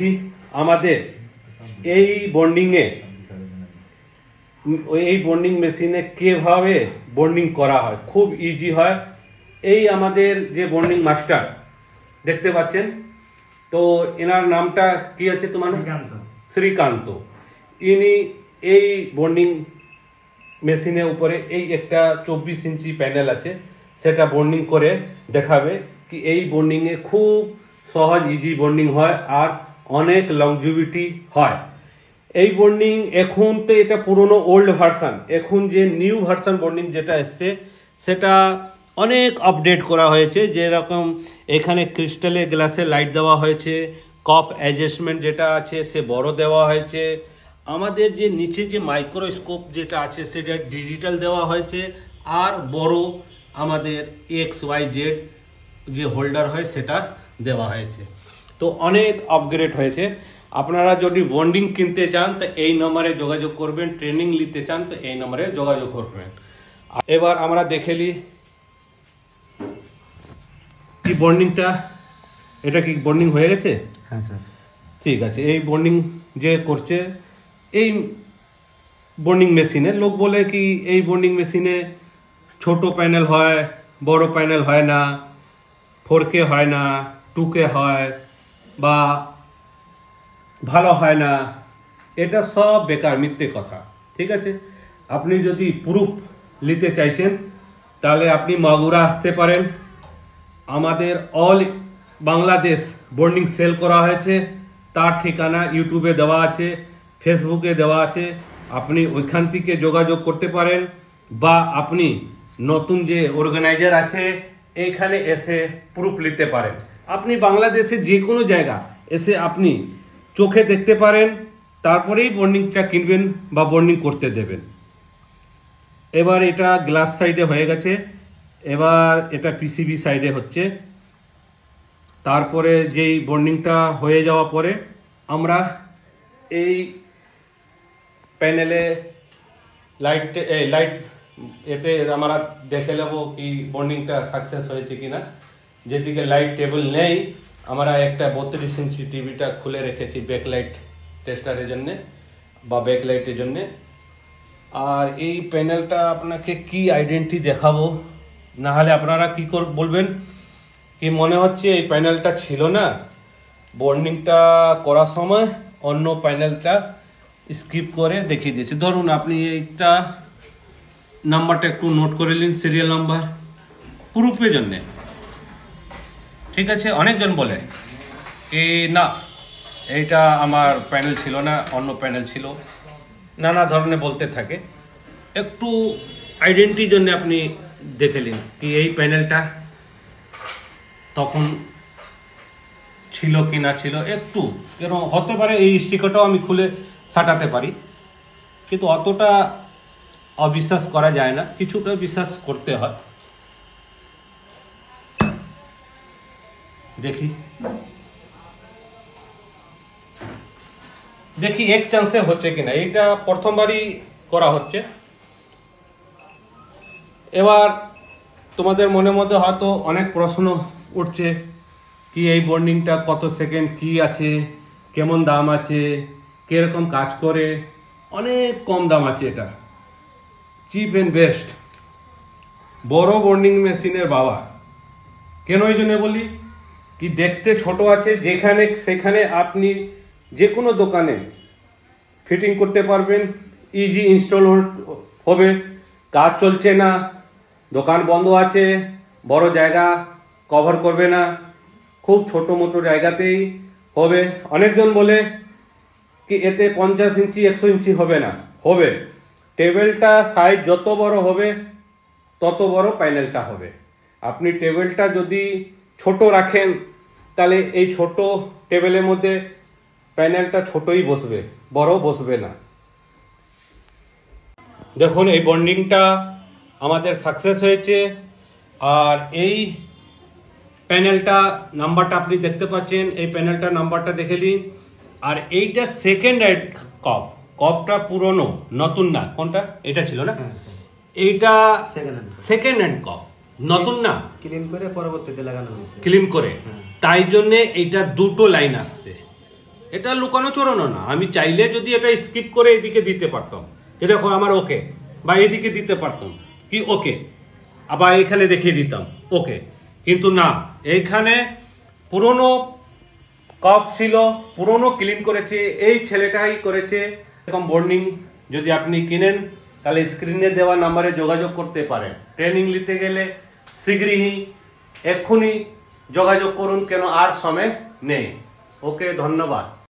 কি আমাদের এই বন্ডিং মেশিনে কিভাবে বন্ডিং করা হয়, খুব ইজি হয়। এই আমাদের যে বন্ডিং মাস্টার দেখতে পাচ্ছেন, তো এনার নামটা কি আছে তোমার? শ্রীকান্ত। ইনি এই বন্ডিং মেশিনের উপরে এই একটা 24 ইঞ্চি প্যানেল আছে, সেটা বন্ডিং করে দেখাবে কি এই বন্ডিংয়ে খুব সহজ ইজি বন্ডিং হয় আর অনেক লংজিভিটি হয়। এই বন্ডিং এখন তো এটা পুরনো ওল্ড ভার্সন, এখন যে নিউ ভার্সন বন্ডিং যেটা এসছে সেটা অনেক আপডেট করা হয়েছে। যেরকম এখানে ক্রিস্টালে গ্লাসে লাইট দেওয়া হয়েছে, কপ অ্যাডজাস্টমেন্ট যেটা আছে সে বড় দেওয়া হয়েছে, আমাদের যে নিচে যে মাইক্রোস্কোপ যেটা আছে সেটা ডিজিটাল দেওয়া হয়েছে, আর বড় আমাদের XYZ যে হোল্ডার হয় সেটা দেওয়া হয়েছে। তো অনেক আপগ্রেড হয়েছে। আপনারা যদি বন্ডিং কিনতে চান তো এই নম্বরে যোগাযোগ করবেন, ট্রেনিং নিতে চান তো এই নম্বরে যোগাযোগ করবেন। এবার আমরা দেখে নিই কি বন্ডিংটা, এটা কি বন্ডিং হয়ে গেছে? হ্যাঁ স্যার, ঠিক আছে। এই বন্ডিং যে করছে এই বন্ডিং মেশিনে, লোক বলে কি এই বন্ডিং মেশিনে ছোট প্যানেল হয়, বড় প্যানেল হয় না, 4K হয় না, 2K হয় বা ভালো হয় না, এটা সব বেকার মিথ্যে কথা। ঠিক আছে, আপনি যদি প্রুফ নিতে চাইছেন তাহলে আপনি মাগুরা আসতে পারেন। আমাদের অল বাংলাদেশ বন্ডিং সেল করা হয়েছে, তার ঠিকানা ইউটিউবে দেওয়া আছে, ফেসবুকে দেওয়া আছে, আপনি ওইখান থেকে যোগাযোগ করতে পারেন। বা আপনি নতুন যে অর্গানাইজার আছে এইখানে এসে প্রুফ নিতে পারেন। আপনি বাংলাদেশে যে কোনো জায়গা এসে আপনি চোখে দেখতে পারেন, তারপরেই বন্ডিংটা কিনবেন বা বন্ডিং করতে দেবেন। এবার এটা গ্লাস সাইডে হয়ে গেছে, এবার এটা পিসিবি সাইডে হচ্ছে। তারপরে যেই বন্ডিংটা হয়ে যাওয়া পরে আমরা এই প্যানেলে লাইট এতে আমরা দেখে নেব কি বন্ডিংটা সাকসেস হয়েছে কিনা। যেদিকে লাইট টেবিল নেই আমরা একটা 32 ইঞ্চি টিভিটা খুলে রেখেছি ব্যাকলাইট টেস্টারের জন্য বা ব্যাকলাইটের জন্য। আর এই প্যানেলটা আপনাকে কি আইডেন্টি দেখাবো, না হলে আপনারা কি বলবেন কি মনে হচ্ছে এই প্যানেলটা ছিল না, বন্ডিংটা করার সময় অন্য প্যানেলটা স্কিপ করে দেখিয়ে দিয়েছে। ধরুন আপনি এইটা নাম্বারটা একটু নোট করে নিন, সিরিয়াল নাম্বার প্রুফের জন্যে। ঠিক আছে, অনেকজন বলে কি না এইটা আমার প্যানেল ছিল না, অন্য প্যানেল ছিল, নানা ধরনের বলতে থাকে। একটু আইডেন্টিটির জন্য আপনি দেখে নিন কি এই প্যানেলটা তখন ছিল কি না ছিল। একটু এরকম হতে পারে, এই স্টিকারটাও আমি খুলে সাটাতে পারি, কিন্তু অতটা অবিশ্বাস করা যায় না, কিছুটা বিশ্বাস করতে হয়। দেখি এক চান্সে হচ্ছে কিনা, এইটা প্রথমবারই করা হচ্ছে। এবার তোমাদের মনের মধ্যে হয়তো অনেক প্রশ্ন উঠছে কি এই বন্ডিংটা কত সেকেন্ড, কি আছে, কেমন দাম আছে, কিরকম কাজ করে। অনেক কম দাম আছে, এটা চিপ অ্যান্ড বেস্ট বড় বন্ডিং মেশিনের বাবা। কেন এই জন্য বলি কি দেখতে ছোট আছে, যেখানে সেখানে আপনি যে কোনো দোকানে ফিটিং করতে পারবেন, ইজি ইনস্টল হবে। কাজ চলছে না, দোকান বন্ধ আছে, বড় জায়গা কভার করবে না, খুব ছোট মোটো জায়গাতেই হবে। অনেকজন বলে কি এতে 50 ইঞ্চি 100 ইঞ্চি হবে না, হবে। টেবিলটা সাইজ যত বড় হবে তত বড় প্যানেলটা হবে। আপনি টেবিলটা যদি ছোট রাখেন তাহলে এই ছোট টেবিলের মধ্যে প্যানেলটা ছোটই বসবে, বড় বসবে না। দেখুন এই বন্ডিংটা আমাদের সাকসেস হয়েছে। আর এই প্যানেলটা নাম্বারটা আপনি দেখতে পাচ্ছেন, এই প্যানেলটা নাম্বারটা দেখে নিন। আর এইটা সেকেন্ড হ্যান্ড কপটা পুরনো, নতুন না। কোনটা? এটা ছিল না, এইটা সেকেন্ড হ্যান্ড কপ, নতুন না, ক্লিন করে পরবর্তীতে লাগানো হয়েছে, ক্লিন করে। তাই জন্য এইটা দুটো লাইন আসছে, এটা লুকানো চোরানো না। আমি চাইলে যদি এটা স্কিপ করে এদিকে দিতে পারতাম, যে দেখো আমার ওকে, বা এদিকে দিতে পারতাম কি ওকে, আবার এখানে দেখিয়ে দিতাম ওকে, কিন্তু না, এইখানে পুরনো কফ ছিল, পুরনো ক্লিন করেছে, এই ছেলেটাই করেছে। এরকম বর্নিং যদি আপনি কিনেন তাহলে স্ক্রিনে দেওয়া নাম্বারে যোগাযোগ করতে পারেন। ট্রেনিং নিতে গেলে শীঘ্রই এক্ষুনি যোগাযোগ করুন, কেন আর সময় নেই। ওকে, ধন্যবাদ।